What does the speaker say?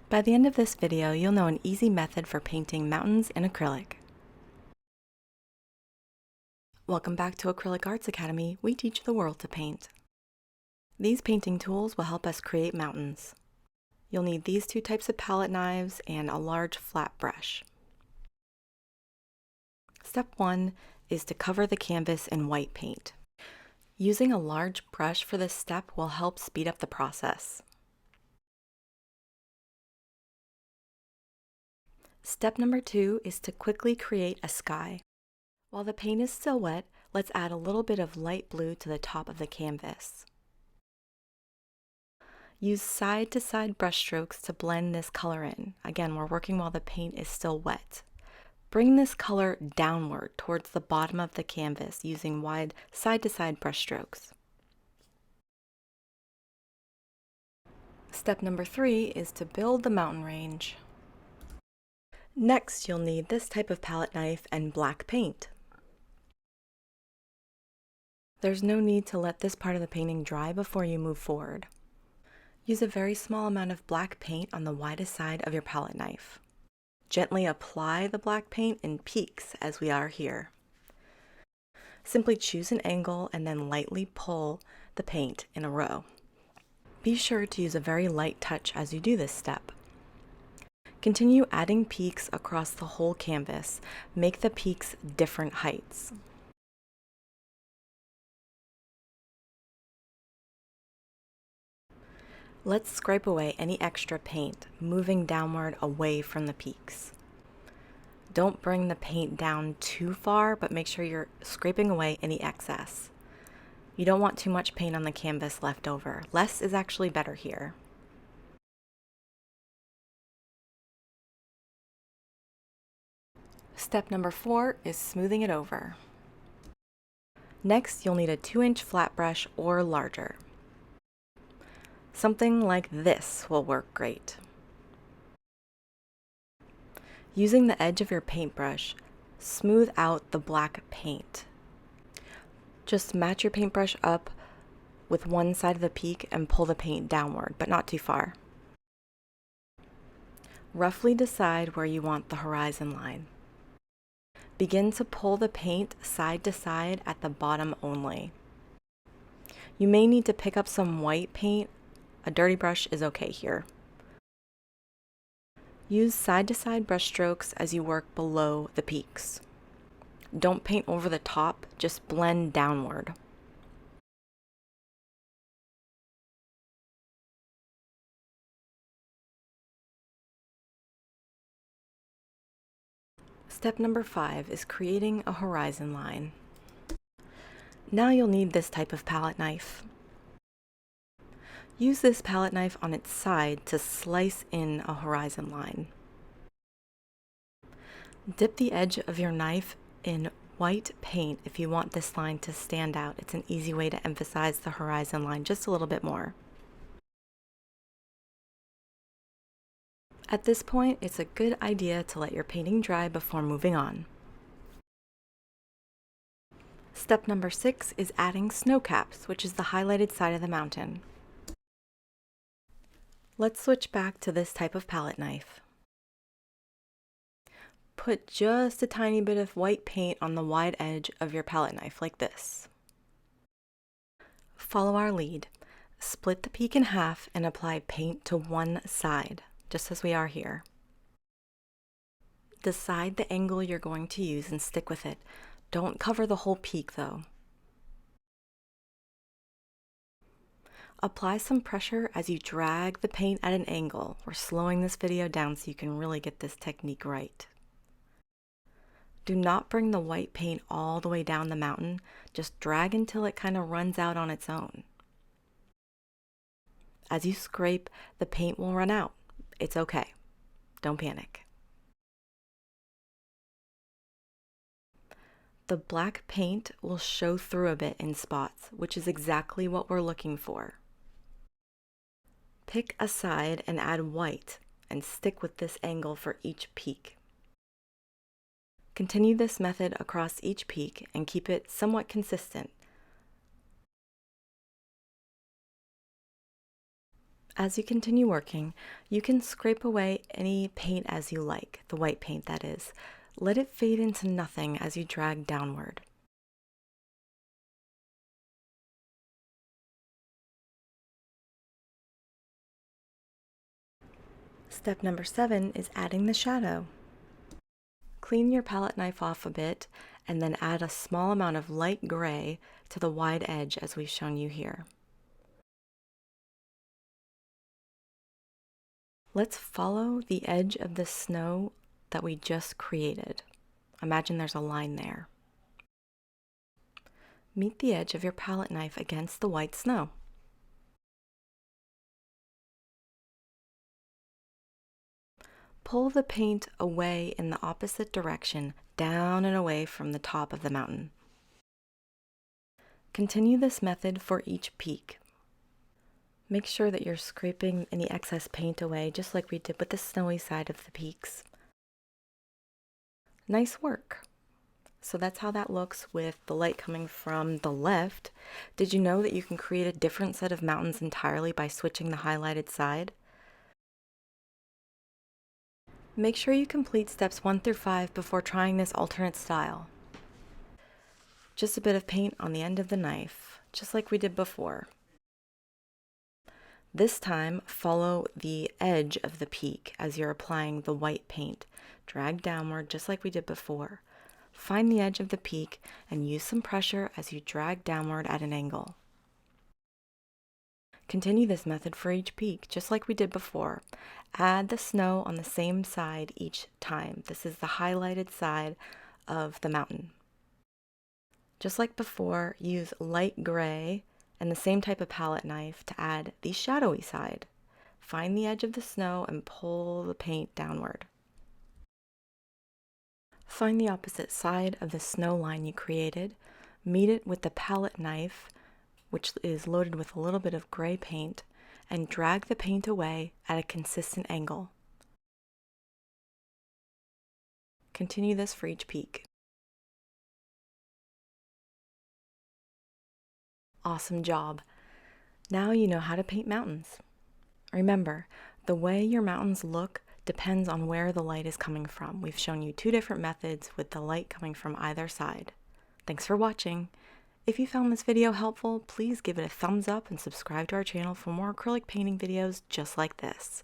By the end of this video, you'll know an easy method for painting mountains in acrylic. Welcome back to Acrylic Arts Academy. We teach the world to paint. These painting tools will help us create mountains. You'll need these two types of palette knives and a large flat brush. Step 1 is to cover the canvas in white paint. Using a large brush for this step will help speed up the process. Step number 2 is to quickly create a sky. While the paint is still wet, let's add a little bit of light blue to the top of the canvas. Use side-to-side brush strokes to blend this color in. Again, we're working while the paint is still wet. Bring this color downward towards the bottom of the canvas using wide side-to-side brush strokes. Step number 3 is to build the mountain range. Next, you'll need this type of palette knife and black paint. There's no need to let this part of the painting dry before you move forward. Use a very small amount of black paint on the widest side of your palette knife. Gently apply the black paint in peaks as we are here. Simply choose an angle and then lightly pull the paint in a row. Be sure to use a very light touch as you do this step. Continue adding peaks across the whole canvas. Make the peaks different heights. Let's scrape away any extra paint, moving downward away from the peaks. Don't bring the paint down too far, but make sure you're scraping away any excess. You don't want too much paint on the canvas left over. Less is actually better here. Step number 4 is smoothing it over. Next, you'll need a 2-inch flat brush or larger. Something like this will work great. Using the edge of your paintbrush, smooth out the black paint. Just match your paintbrush up with one side of the peak and pull the paint downward, but not too far. Roughly decide where you want the horizon line. Begin to pull the paint side to side at the bottom only. You may need to pick up some white paint. A dirty brush is okay here. Use side-to-side brush strokes as you work below the peaks. Don't paint over the top, just blend downward. Step number 5 is creating a horizon line. Now you'll need this type of palette knife. Use this palette knife on its side to slice in a horizon line. Dip the edge of your knife in white paint if you want this line to stand out. It's an easy way to emphasize the horizon line just a little bit more. At this point, it's a good idea to let your painting dry before moving on. Step number 6 is adding snow caps, which is the highlighted side of the mountain. Let's switch back to this type of palette knife. Put just a tiny bit of white paint on the wide edge of your palette knife, like this. Follow our lead. Split the peak in half and apply paint to one side, just as we are here. Decide the angle you're going to use and stick with it. Don't cover the whole peak though. Apply some pressure as you drag the paint at an angle. We're slowing this video down so you can really get this technique right. Do not bring the white paint all the way down the mountain. Just drag until it kind of runs out on its own. As you scrape, the paint will run out. It's okay. Don't panic. The black paint will show through a bit in spots, which is exactly what we're looking for. Pick a side and add white and stick with this angle for each peak. Continue this method across each peak and keep it somewhat consistent. As you continue working, you can scrape away any paint as you like, the white paint that is. Let it fade into nothing as you drag downward. Step number 7 is adding the shadow. Clean your palette knife off a bit and then add a small amount of light gray to the wide edge as we've shown you here. Let's follow the edge of the snow that we just created. Imagine there's a line there. Meet the edge of your palette knife against the white snow. Pull the paint away in the opposite direction, down and away from the top of the mountain. Continue this method for each peak. Make sure that you're scraping any excess paint away, just like we did with the snowy side of the peaks. Nice work! So that's how that looks with the light coming from the left. Did you know that you can create a different set of mountains entirely by switching the highlighted side? Make sure you complete steps 1 through 5 before trying this alternate style. Just a bit of paint on the end of the knife, just like we did before. This time, follow the edge of the peak as you're applying the white paint. Drag downward just like we did before. Find the edge of the peak and use some pressure as you drag downward at an angle. Continue this method for each peak, just like we did before. Add the snow on the same side each time. This is the highlighted side of the mountain. Just like before, use light gray and the same type of palette knife to add the shadowy side. Find the edge of the snow and pull the paint downward. Find the opposite side of the snow line you created. Meet it with the palette knife, which is loaded with a little bit of gray paint, and drag the paint away at a consistent angle. Continue this for each peak. Awesome job! Now you know how to paint mountains. Remember, the way your mountains look depends on where the light is coming from. We've shown you 2 different methods with the light coming from either side. Thanks for watching. If you found this video helpful, please give it a thumbs up and subscribe to our channel for more acrylic painting videos just like this.